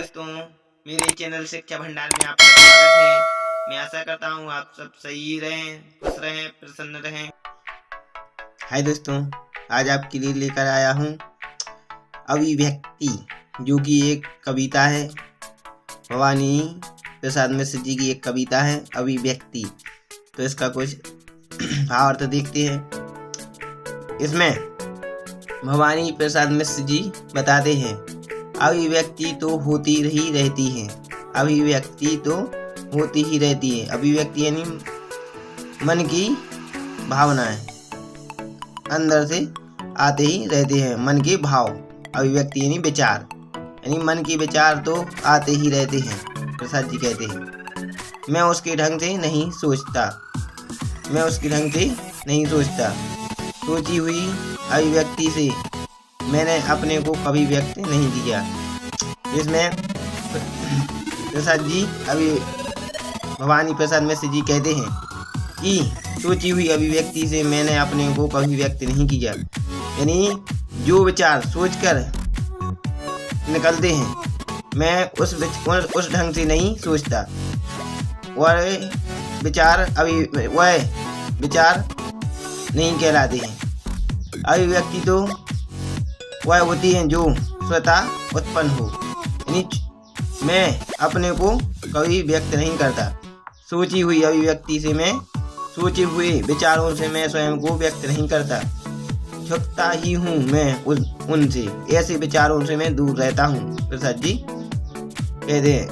दोस्तों, मेरे चैनल शिक्षा भंडार में आपका स्वागत है। मैं आशा करता हूँ आप सब सही रहें, खुश रहें, प्रसन्न रहें। हाय दोस्तों, आज आपके लिए लेकर आया हूँ अभिव्यक्ति, जो कि एक कविता है। भवानी प्रसाद मिश्र जी की एक कविता है अभिव्यक्ति। तो इसका कुछ भावार्थ देखते हैं। इसमें भवानी प्रसाद मिश्र जी बताते हैं, अभिव्यक्ति तो होती ही रहती है। अभिव्यक्ति तो होती ही रहती है। अभिव्यक्ति यानी मन की भावनाएं अंदर से आते ही रहते हैं। मन के भाव, अभिव्यक्ति यानी विचार, यानी मन के विचार तो आते ही रहते हैं। प्रसाद जी कहते हैं, मैं उसके ढंग से नहीं सोचता। मैं उसके ढंग से नहीं सोचता। सोची हुई अभिव्यक्ति से मैंने अपने को कभी व्यक्त नहीं किया। इसमें प्रसाद जी भवानी प्रसाद मिश्र जी कहते हैं कि सोची हुई अभिव्यक्ति से मैंने अपने को कभी व्यक्त नहीं किया। यानी जो विचार सोचकर निकलते हैं, मैं उस ढंग से नहीं सोचता। वह विचार नहीं कहलाते हैं। अभिव्यक्ति तो वह होती है जो स्वतः उत्पन्न हो। यानी मैं अपने को कभी व्यक्त नहीं करता। सोची हुई अभिव्यक्ति से, मैं सोचे हुए विचारों से मैं स्वयं को व्यक्त नहीं करता। छुपता ही हूँ मैं उनसे, ऐसे विचारों से मैं दूर रहता हूँ। प्रसाद जी कहते हैं,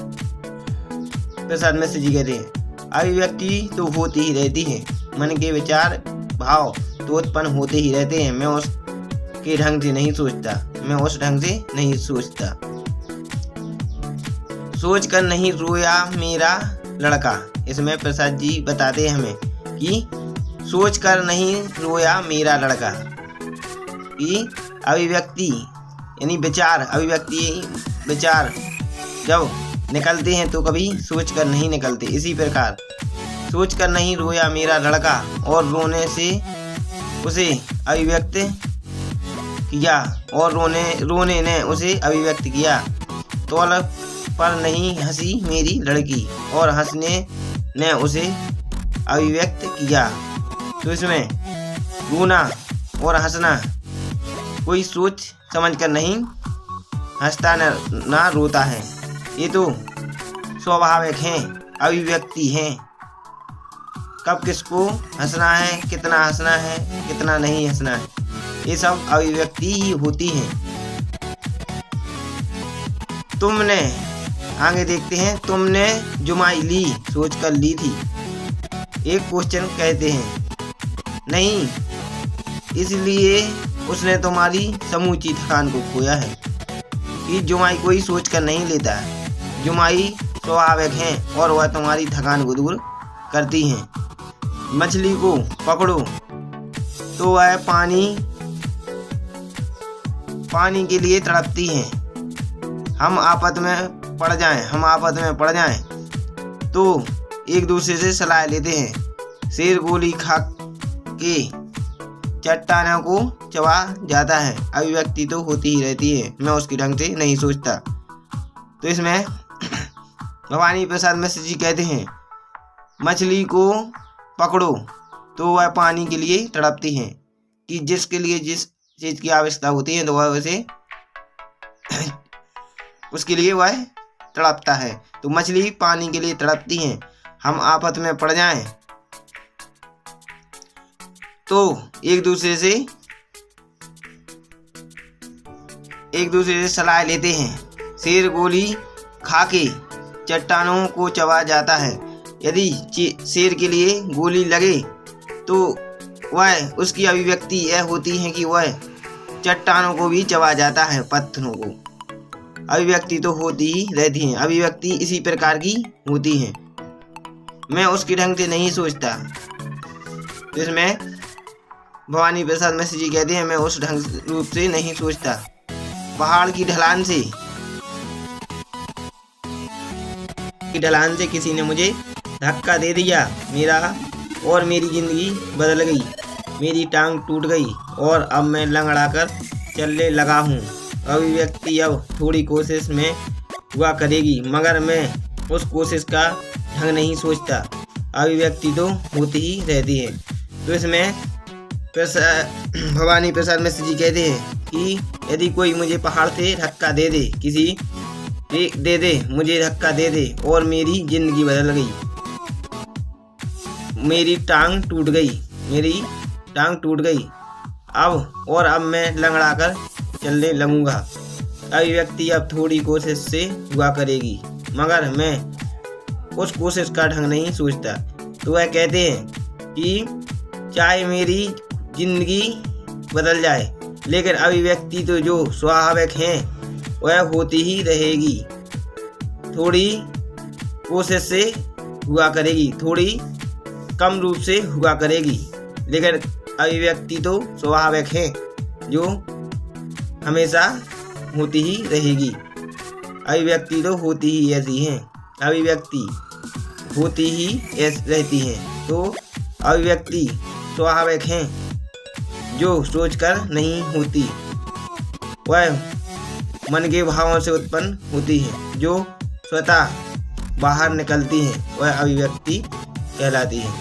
प्रसाद मिश्र जी कहते हैं, अभिव्यक्ति तो होती ही रहती है। मन के विचार भाव तो उत्पन्न होते ही रहते हैं। मैं उसके ढंग से नहीं सोचता। मैं उस ढंग से नहीं सोचता। सोच कर नहीं रोया मेरा लड़का। इसमें प्रसाद जी बताते हैं हमें कि सोच कर नहीं रोया मेरा लड़का। कि अभिव्यक्ति यानी विचार जब निकलते हैं तो कभी सोच कर नहीं निकलते। इसी प्रकार सोच कर नहीं रोया मेरा लड़का, और रोने से उसे अभिव्यक्त किया, और रोने ने उसे अभिव्यक्त किया। तौल पर नहीं हंसी मेरी लड़की, और हंसने ने उसे अभिव्यक्त किया। तो इसमें रोना और हंसना कोई सोच समझकर नहीं हंसता ना रोता है। ये तो स्वाभाविक हैं, अभिव्यक्ति हैं। कब किसको हंसना है, कितना हंसना है, कितना नहीं हंसना है, ये सब अभिव्यक्ति ही होती है। तुमने आगे देखते हैं, तुमने जुमाई ली सोच कर ली थी। एक क्वेश्चन कहते हैं, नहीं, इसलिए उसने तुम्हारी समूची थकान को खोया है। कि जुमाई कोई सोच कर नहीं लेता है। जुमाई स्वाभाविक है और वह तुम्हारी थकान को दूर करती हैं। मछली को पकड़ो तो वह पानी के लिए तड़पती हैं। हम आफत में पड़ जाएं तो एक दूसरे से सलाह लेते हैं। शेर गोली खा के चट्टानों को चबा जाता है। अभिव्यक्ति तो होती ही रहती है। मैं उसके ढंग से नहीं सोचता। तो इसमें भवानी प्रसाद मिश्र जी कहते हैं, मछली को पकड़ो तो वह पानी के लिए तड़पती हैं। कि जिसके लिए जिस चीज़ की आवश्यकता होती है तो वह उसे उसके लिए वह तड़पता है। तो मछली पानी के लिए तड़पती हैं। हम आफत में पड़ जाएं तो एक दूसरे से सलाह लेते हैं। शेर गोली खा के चट्टानों को चबा जाता है। यदि शेर के लिए गोली लगे तो वह उसकी अभिव्यक्ति यह होती है कि वह चट्टानों को भी चबा जाता है, पत्थरों को। अभिव्यक्ति तो होती ही रहती है। अभिव्यक्ति इसी प्रकार की होती है। मैं उसके ढंग से नहीं सोचता। इसमें भवानी प्रसाद मिश्र जी कहते हैं, मैं उस रूप से नहीं सोचता। पहाड़ की ढलान से किसी ने मुझे धक्का दे दिया। मेरी जिंदगी बदल गई। मेरी टांग टूट गई और अब मैं लंगड़ा कर चलने लगा हूँ। अभिव्यक्ति अब थोड़ी कोशिश में हुआ करेगी, मगर मैं उस कोशिश का ढंग नहीं सोचता। अभिव्यक्ति तो होती ही रहती है। तो इसमें भवानी प्रसाद मिश्र जी कहते हैं कि यदि कोई मुझे पहाड़ से धक्का दे दे, मुझे धक्का दे दे और मेरी जिंदगी बदल गई, मेरी टांग टूट गई अब मैं लंगड़ा कर चलने लगूंगा। अभिव्यक्ति अब थोड़ी कोशिश से हुआ करेगी, मगर मैं उस कोशिश का ढंग नहीं सोचता। तो वह कहते हैं कि चाहे मेरी जिंदगी बदल जाए, लेकिन अभिव्यक्ति तो जो स्वाभाविक है वह होती ही रहेगी। थोड़ी कोशिश से हुआ करेगी, थोड़ी कम रूप से हुआ करेगी, लेकिन अभिव्यक्ति तो स्वाभाविक है जो हमेशा होती ही रहेगी। अभिव्यक्ति तो होती ही ऐसी है, अभिव्यक्ति होती ही रहती है। तो अभिव्यक्ति स्वाभाविक है जो सोचकर नहीं होती, वह मन के भावों से उत्पन्न होती है, जो स्वतः बाहर निकलती हैं, वह अभिव्यक्ति कहलाती है।